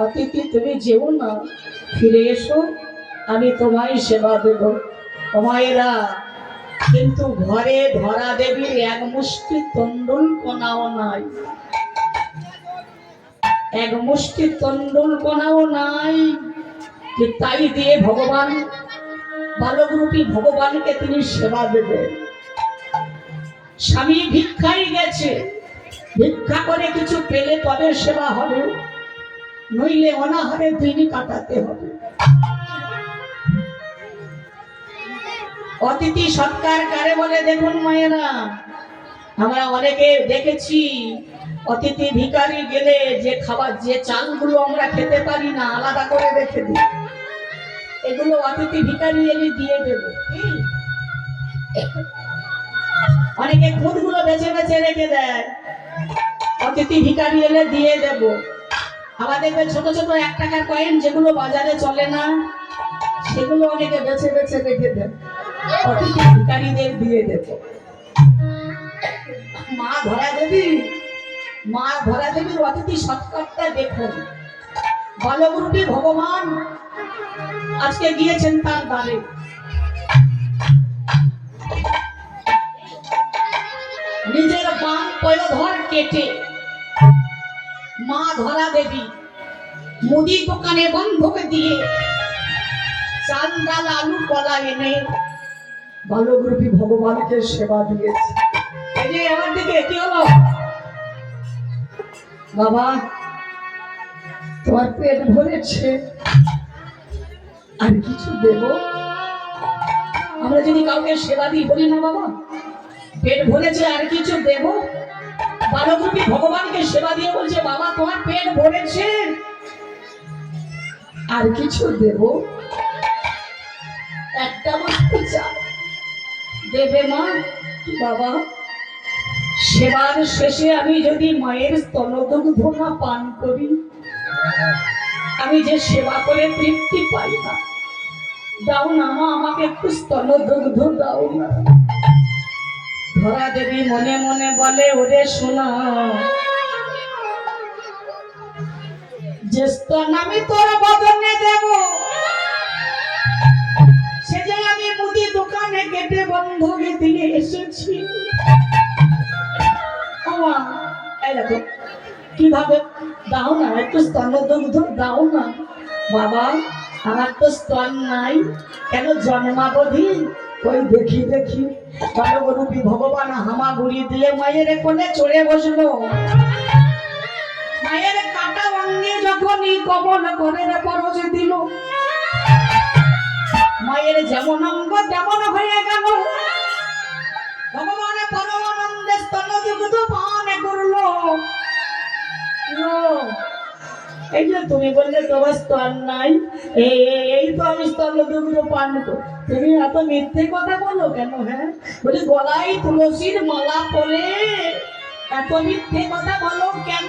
অতিথি তুমি যেও না, ফিরে এসো, আমি তোমায় সেবা দেব। মায়েরা, কিন্তু ঘরে ধরা দেবীর এক মুষ্টি তন্ডুল কোনাও নাই, এক মুষ্টি তন্ডুল কোনাও নাই। তাই দিয়ে ভগবান বালকরূপী ভগবানকে তিনি সেবা দেবেন। স্বামী ভিক্ষায় গেছে, ভিক্ষা করে কিছু পেলে তবে সেবা হবে, নইলে অনাহারে দিন কাটাতে হবে। অতিথি সৎকার কারে বলে দেখুন মায়েরা, আমরা অনেকে দেখেছি অতিথি ভিখারি গেলে যে খাবার, যে চালগুলো আমরা খেতে পারি না আলাদা করে রেখে দিই, এগুলো অতিথি ভিখারি এলে দিয়ে দেব। অনেকে খুদগুলো বেছে বেছে রেখে দেয়, অতিথি ভিখারি এলে দিয়ে দেব। আবার দেখবে ছোট ছোট 1 টাকার কয়েন যেগুলো বাজারে চলে না, সেগুলো অনেকে বেছে বেছে রেখে দেয়, অতিথি ভিখারিদের দিয়ে দেব। মা ধরা দেবী, মা ধরা দেবীর অতিথি সৎকারটা দেখুন। বালকরূপী ভগবান আজকে গিয়েছেন তার দ্বারে। নিজের বাম পয়োধর কেটে মা ধরা দেবী মুদি দোকানে বন্ধক দিয়ে চাল ডাল আলু কলা এনে বালকরূপী ভগবানকে সেবা দিয়েছে। এই যে আমার দিকে কি হলো, বাবা তোমার পেট ভরেছে, আর কিছু দেব? আমরা যদি কাউকে সেবা দিই বলি না বাবা পেট ভরেছে আর কিছু দেব? বালকরূপী ভগবানকে সেবা দিয়ে বলছে বাবা তোমার পেট ভরেছে আর কিছু দেব? একটা বস্তু চাও, দেবে মা? বাবা সেবার শেষে আমি যদি মায়ের স্তনদুগ্ধ না পান করি, আমি যে সেবা করে তৃপ্তি পাই না। দাও না মা, আমাকে একটু স্তনদুগ্ধ দাও না। ধরা দেবী মনে মনে বলে ওরে শোনা, যে স্তন আমি তোর বদনে দেব, সে যে আমি মুদি দোকানে কেটে বন্ধকে দিয়ে এসেছি। কিভাবে? দাও না একটু স্তনদুগ্ধ দাও না। বাবা আমার তো স্তন নাই, কেন জন্মাবধি? ওই দেখি দেখি বালকরূপী ভগবান হামাগুড়ি দিয়ে মায়ের কোলে চড়ে বসলো। মায়ের কাটা অঙ্গে যখনই কমল করে পরশ দিল, মায়ের যেমন অঙ্গ তেমন হয়ে গেল। ভগবান পরম আনন্দে স্তনদুগ্ধ পান করলো। এই যে তুমি বললে তোমার স্তন নাই, এই তো আমি স্তনদুগ্ধ পান করি। তুমি এত মিথ্যে কথা বলো কেন? হ্যাঁ বলি গলায় তুলসীর মালা পরে এত মিথ্যে কথা বলো কেন?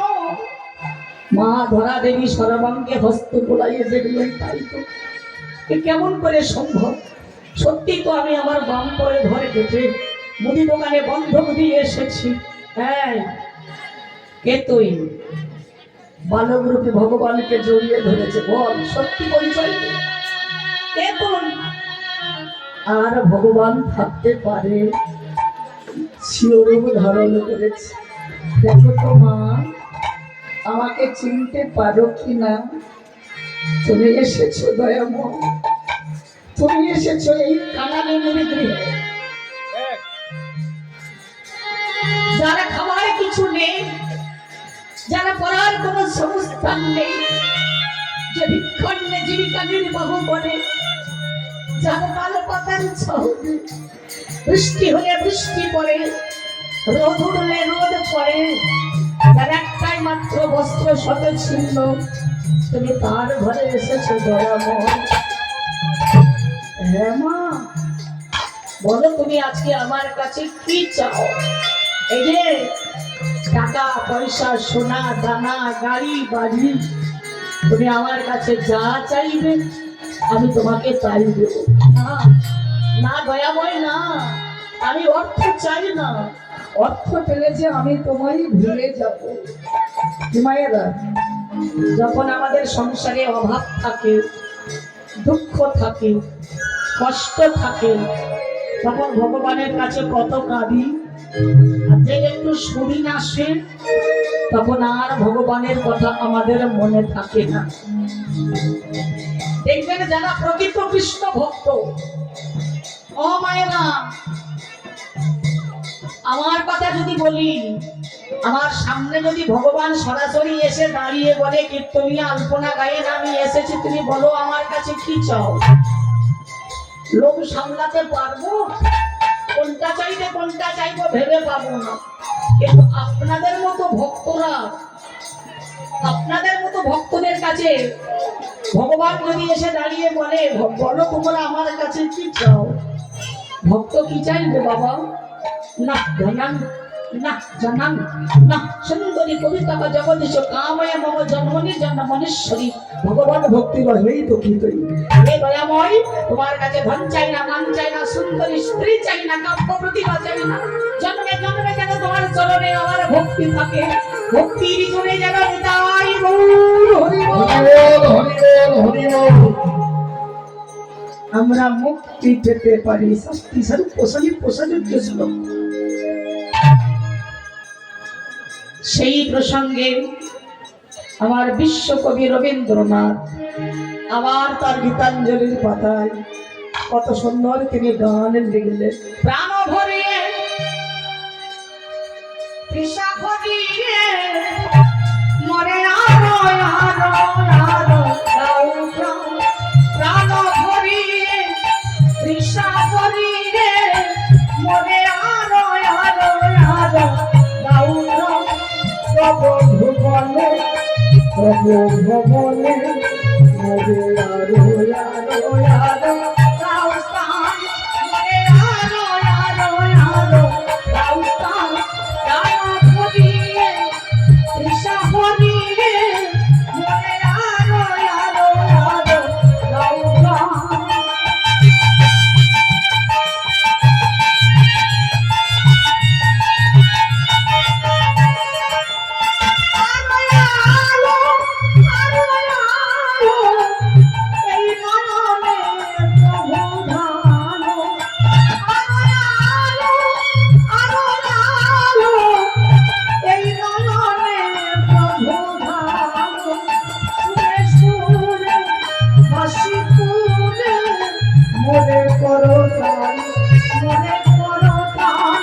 মা ধরা দেবী সর্বাঙ্গে হস্ত বোলাইয়ে দেখলেন তাই তো। কেমন করে সম্ভব? সত্যি তো আমি আমার বাম পরে ধরে কেটে মুদি দোকানে বন্ধক দিয়ে এসেছি। হ্যাঁ কে তুই? বালক রূপে ভগবানকে জড়িয়ে ধরেছে। বল সত্যি পরিচয় দে। কে তুই? আর ভগবান থাকতে পারে? শিরোরূপ ধারণ করেছে। দেখো তো মা, আমাকে চিনতে পারো কিনা? তুমি এসেছো দয়াময়, তুমি এসেছো এই কানানের গৃহে, যারা খাবার কিছু নেই, যারা পড়ার কোন সংস্থান নেই, যে ভিক্ষণ্ণে জীবিকা নির্বাহ করে, যারা কালো পাতার ছড়ে, বৃষ্টি হলে বৃষ্টি পড়ে, রোদ উঠলে রোদ পড়ে, যার একটাই মাত্র বস্ত্র শত ছিন্ন, তুমি তার ঘরে এসেছো দয়াময়। হ্যাঁ মা, বলো তুমি আজকে আমার কাছে কি চাও? এই যে টাকা পয়সা, সোনা দানা, গাড়ি বাড়ি, তুমি আমার কাছে যা চাইবে আমি তোমাকে তাই দেব। না দয়াময় না, আমি অর্থ চাই না। অর্থ পেলে যে আমি তোমায় ভুলে যাব। মায়েরা, যখন আমাদের সংসারে অভাব থাকে, দুঃখ থাকে, কষ্ট থাকে, তখন ভগবানের কাছে কত কাঁদি। যে একটু শরীর আসে, তখন আর ভগবানের কথা আমাদের মনে থাকে না। দেখবেন যারা প্রকৃত কৃষ্ণ ভক্ত, ও মায়েরা, আমার কথা যদি বলি, আমার সামনে যদি ভগবান সরাসরি এসে দাঁড়িয়ে বলে কীর্তনিয়া আলপনা গায়েন আমি এসেছি, তুমি বলো আমার কাছে কি চাও? লোক সামলাতে পারবো? কোনটা চাইবে কোনটা চাইবো ভেবে পাবো না। কিন্তু আপনাদের মতো ভক্তরা, আপনাদের মতো ভক্তদের কাছে ভগবান যদি এসে দাঁড়িয়ে বলে বলো তোমরা আমার কাছে কি চাও, ভক্ত কি চাইবে বাবা? না জানান, না জানান, না সুন্দরী কবিতা বা জগদীশ কাময়া মম জন্মনি জন্ম মনেশ্বরী। ভগবান ভক্তি হলেই তো কি তৈরি। হে দয়াময়, তোমার কাছে ধন চাই না, মান চাই না, সুন্দরী স্ত্রী চাই না, কাব্য প্রতিভা চাই না, জন্মে জন্মে যেন তোমার চরণে আমার ভক্তি থাকে, ভক্তির জন্য যেন নিতাই গৌর হরি বল হরি বল আমরা মুক্তি পেতে পারি। শাস্তি স্বরূপ প্রসারিত শ্লোক। সেই প্রসঙ্গে আমার বিশ্বকবি রবীন্দ্রনাথ আবার তার গীতাঞ্জলির পাতায় কত সুন্দর তিনি গান লিখলেন। প্রাণ ভরিয়ে তৃষা ভরিয়ে মরে আরো আরো আরো দাও প্রাণ ভরিয়ে তৃষা ভরিয়ে মরে আরো আরো আরো দাও প্রভু ভুবনে, প্রভু ভবনে মরে আরো আরো আরো দাও স্থান, মরে আরো আরো আরো দাও স্থান, প্রাণ ভরিয়ে তৃষা ভরিয়ে মরে আরো আরো আরো দাও প্রাণ। মনে করো প্রাণ, মনে করো প্রাণ,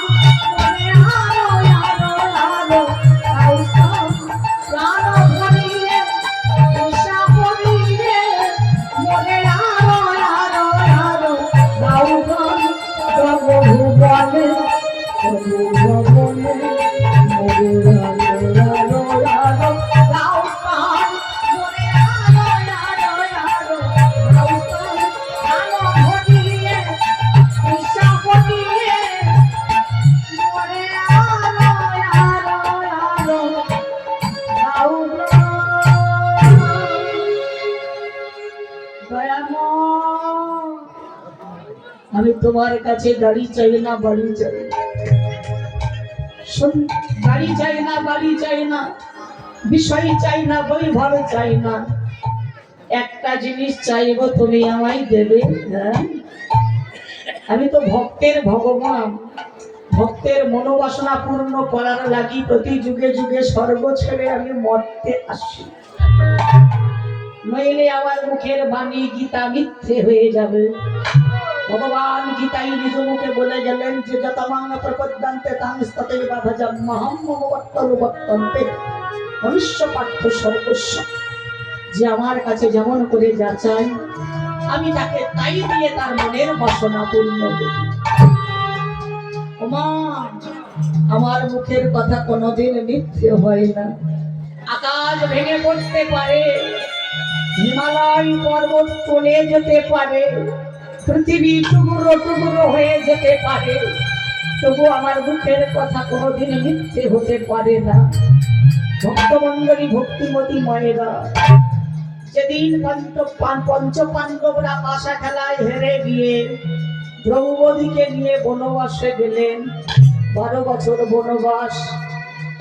মনে আরো আরো আরো দাও স্থান, প্রাণ ভরিয়ে তৃষা ভরিয়ে মনে আরো আরো আরো দাও প্রাণ। প্রভু ভুবনে, প্রভু ভবনে মরে আরো আরো আরো দাও স্থান, মনে আরো আরো আরো দাও স্থান, প্রাণ ভরিয়ে তৃষা ভরিয়ে মরে আরো আরো আরো দাও প্রাণ। দয়াময়, আমি তোমার কাছে গাড়ি চাই না, বাড়ি চাই না, গাড়ি চাই না, বাড়ি চাই না, বিষয় চাই না, বৈভব চাই না, একটা জিনিস চাইবো, তুমি আমায় দেবে। হ্যাঁ, আমি তো ভক্তের ভগবান, ভক্তের মনোবাসনা পূর্ণ করার লাগি প্রতি যুগে যুগে স্বর্গ ছেড়ে আমি মরতে আসি, নইলে আমার মুখের বাণী গীতা মিথ্যে হয়ে যাবে। ভগবান গীতাই নিজ মুখে বলে গেলেন যে যতমাং প্রপদ্যন্তে তাংস্ততে বাধাজাম্মহং মম বর্তরুবর্তন্তে মনুষ্য পার্থ সর্বস্ব। যে আমার কাছে যেমন করে যা চাই আমি তাকে তাই দিয়ে তার মনের বাসনা পূর্ণ করি। ওমা, আমার মুখের কথা কোনোদিন মিথ্যে হয় না। আকাশ ভেঙে পড়তে পারে, হিমালয় পর্বত চলে যেতে পারে, পৃথিবী টুকরো টুকরো হয়ে যেতে পারে, তবু আমার মুখের কথা কোনোদিন মিথ্যে হতে পারে না। ভক্তমণ্ডলী, ভক্তিমতী মায়েরা, যেদিন পঞ্চ পাণ্ডবরা পাশা খেলায় হেরে গিয়ে দ্রৌপদীকে নিয়ে বনবাসে গেলেন, 12 বছর বনবাস,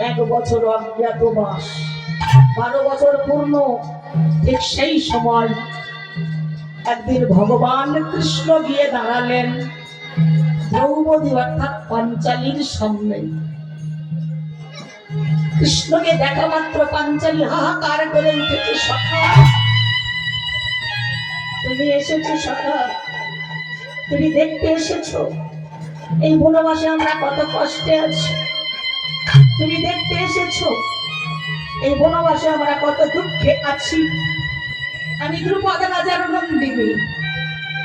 1 বছর অজ্ঞাতবাস, 12 বছর পূর্ণ। ঠিক সেই সময় একদিন ভগবান কৃষ্ণ গিয়ে দাঁড়ালেন দ্রৌপদী অর্থাৎ পাঞ্চালীর সামনে। কৃষ্ণকে দেখা মাত্র পাঞ্চালী হাহাকার করে উঠেছে, সখা তুমি এসেছো, সখা তুমি দেখতে এসেছো এই বনবাসে আমরা কত কষ্টে আছি, তুমি দেখতে এসেছো এই বনবাসে আমরা কত দুঃখে আছি। আমি দ্রুপদ রাজার নন্দিনী,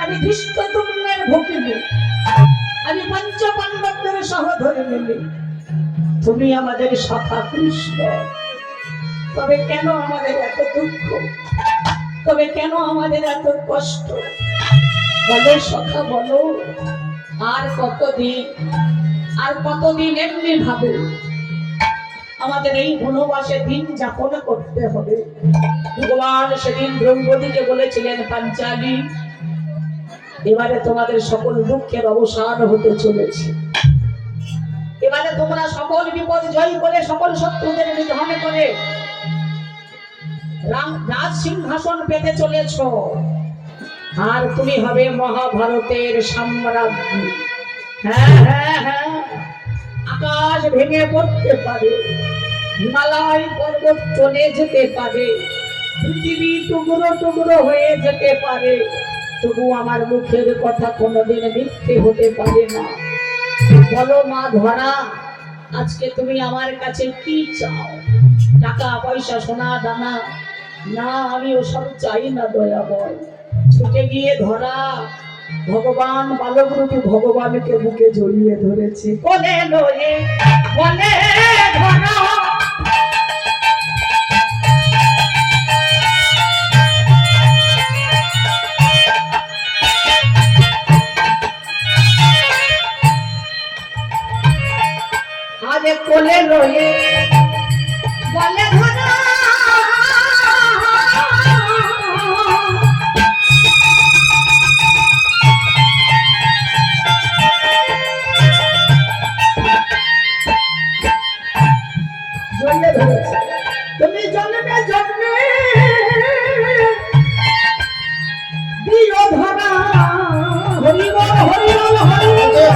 আমি ধৃষ্টদ্যুম্নের ভগিনী, আমি পঞ্চ পাণ্ডবদের সহধর্মিণী, তুমি আমাদের সখা কৃষ্ণ। তবে কেন আমাদের এত দুঃখ, তবে কেন আমাদের এত কষ্ট? বলো সখা বলো, আর কতদিন, আর কতদিন এমনি ভাবে আমাদের এই বনবাসে দিন যাপন করতে হবে? ভগবান সেদিন দ্রৌপদীকে বলেছিলেন, পাঞ্চালী এবারে তোমাদের সকল দুঃখের অবসান হতে চলেছে, এবারে তোমরা সকল বিপদ জয় করে সকল শত্রুদের নিধন করে রাজ সিংহাসন পেতে চলেছ, আর তুমি হবে মহাভারতের সাম্রাজ্ঞী। হ্যাঁ হ্যাঁ হ্যাঁ, আকাশ ভেঙে পড়তে পারে, হিমালয় পর্বত চলে যেতে পারে, পৃথিবী টুকরো টুকরো হয়ে যেতে পারে, তবু আমার মুখের কথা কোনোদিন মিথ্যে হতে পারে না। বলো মা ধরা, আজকে তুমি আমার কাছে কি চাও? টাকা পয়সা সোনা দানা? না, আমি ওসব চাই না দয়াময়। ছুটে গিয়ে ধরা ভগবান বালকরূপী ভগবানকে বুকে জড়িয়ে ধরেছে, কোলে লয়ে বলে ধরা। আরে কোলে লয়ে বলে ধরা, তুমি জন্মে জন্মে দিও ধরা, হরিবল হরিবল হরিবল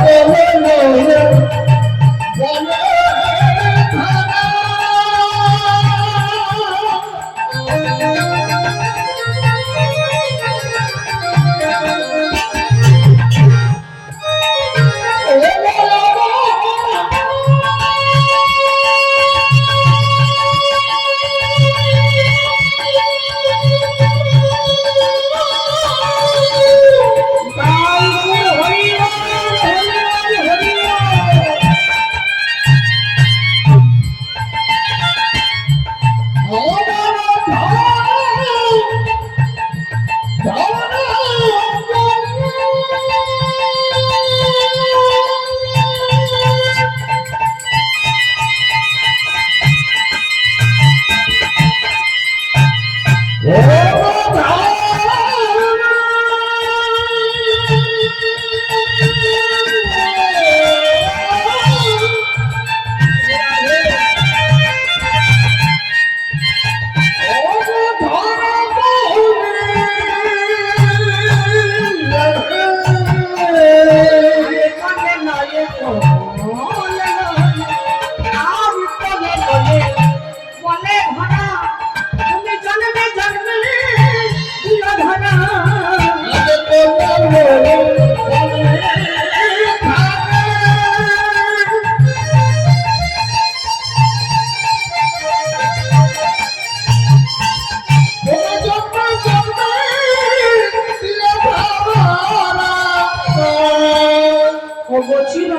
অগোচির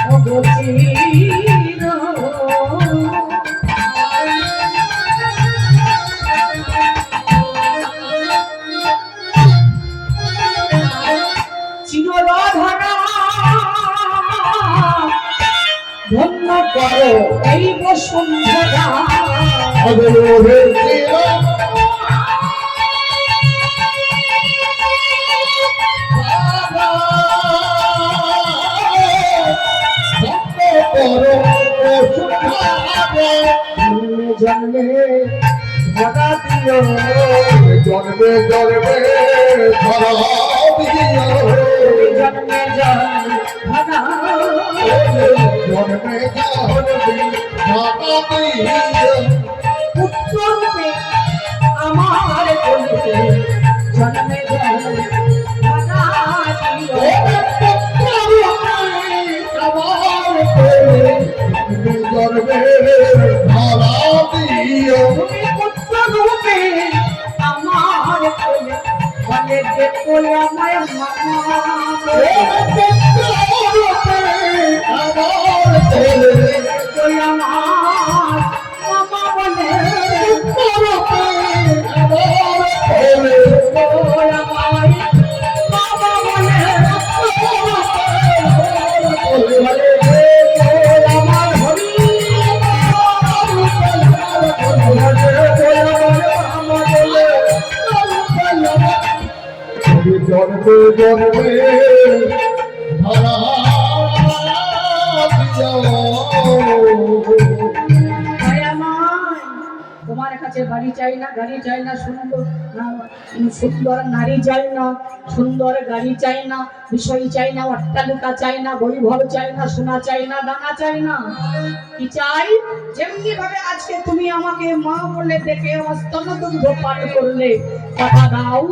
অগোচির চিরধরা ধন্য করো এই বসুন্ধরা জন্মে ধরা দিও জন্মে জন্মে ধরা দিও জন্মে ধরা জন্মে জন্মে ধরা দিও পুত্র রূপে আমার কোলে জন্মে ধরা দিও জন্মে ধরা দিও পুত্র রূপে আমার কোলে বলে যে কোলে আমায় মামা আমার কোলে কোলে আমার মামা বলে আমার কোলে কোলে আমায় মামা বলে কোলে আমার হরি জন্মে জন্মে ধরা তোমার কাছে বাড়ি চাই না গাড়ি চাই না সুন্দর সুন্দর নারী চাই না সুন্দর গাড়ি চাই না বিষয় চাই না অট্টালিকা চাই না বৈভব চাই না সোনা চাই না দানা চাই না কি চাই যেমনি ভাবে আজকে তুমি আমাকে মা বলে ডেকে আমার স্তনদুগ্ধ পান করলে কথা দাও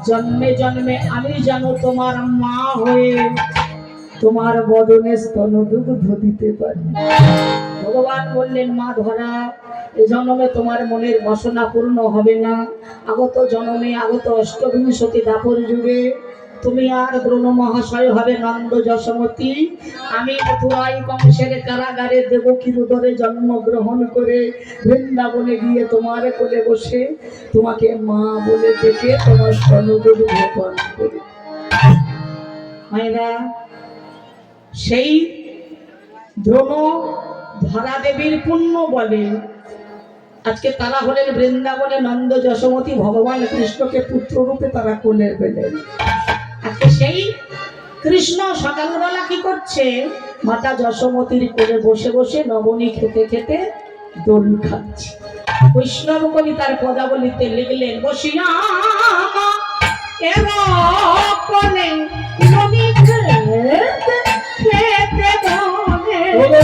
জন্মে জন্মে আমি যেন তোমার মা হয়ে তোমার বদনে স্তনদুগ্ধ দিতে পারি ভগবান বললেন মা ধরা এই জন্মে তোমার মনের বাসনা পূর্ণ হবে না আগত জন্মে আগত অষ্টবিংশতি দাপর যুগে তুমি আর দ্রোণ মহাশয় হবে নন্দ যশোমতী আমি মথুরাই কংসের কারাগারে দেবকীর উদরে জন্মগ্রহণ করে বৃন্দাবনে গিয়ে তোমার কোলে বসে তোমাকে মা বলে ডেকে তোমার স্তনদুগ্ধ পান করি মায়েরা সেই দ্রোণ ধরা দেবীর পুণ্য বলে আজকে তারা হলেন বৃন্দাবনে নন্দ যশোমতী ভগবান কৃষ্ণকে পুত্র রূপে তারা কোলে পেলেন আজকে সেই কৃষ্ণ সকালবেলা কি করছে মাতা যশোমতীর কোলে বসে বসে নবনী খেতে খেতে দোল খাচ্ছে বৈষ্ণব কবি তার পদাবলিতে লিখলেন বসিয়া কোলে নবনী খেতে খেতে বনে